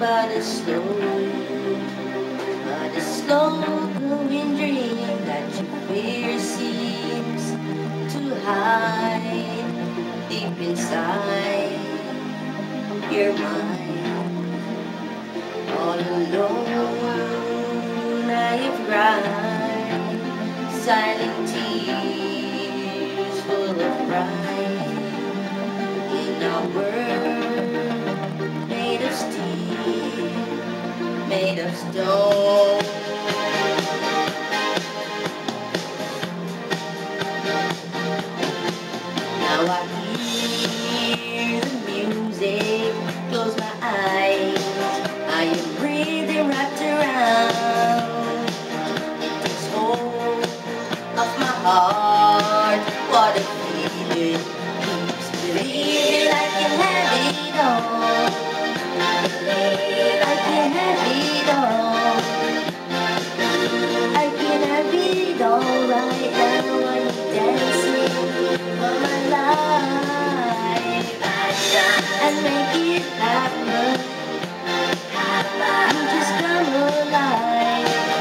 but a slow-growing dream that your fear seems to hide deep inside your mind. All alone, I have cried silent tears full of pride in a world made of steel, made of stone. Now I hear the music, close my eyes, I am breathing wrapped around. It takes hold of my heart, what a feeling, keeps believing I can have it all. I can have it all. I can have it all right now. I'm dancing for my life and make it happen. You just come alive.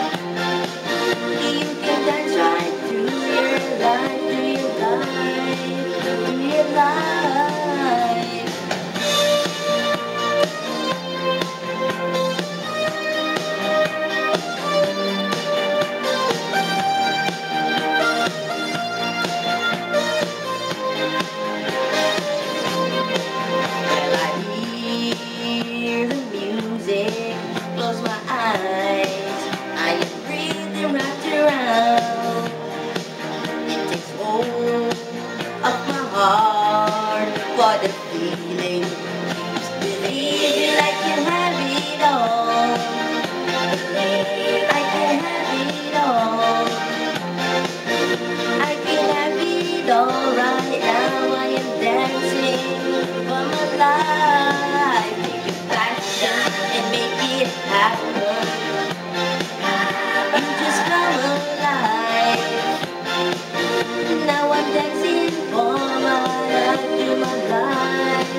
You can dance right through your life, through your life, through your life. Well, I hear the music, close my eyes, I am breathing wrapped around. It takes hold of my heart, what a feeling, keeps believing I can have it all. I can have it all. I can have it all right now. I am dancing for my life. Take a passion and make it happen. You just come alive. Now I'm dancing for my life, through my life,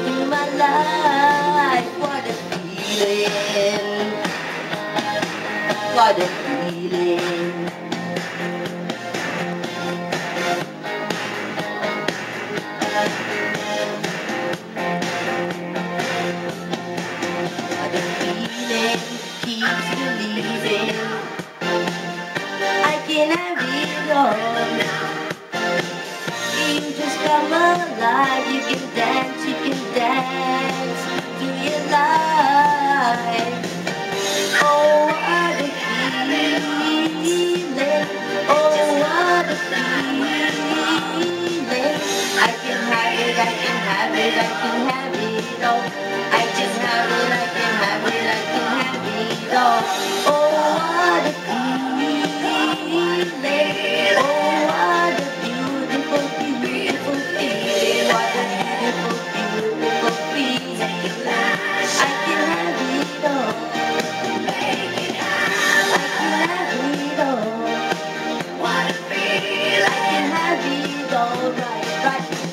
through my life. What a feeling, what a feeling. What a feeling, keeps believing I can have it all. You just come alive, you can dance through your life. Oh, what a feeling, oh, what a feeling. I can have it, I can have it, I can have it all. I just have it, I can have it, I can have it all. Oh, what a feeling, oh, what a beautiful, beautiful feeling, what a beautiful, beautiful feeling. I can have it all, I can have it all. What a feeling, I can have it all right, right.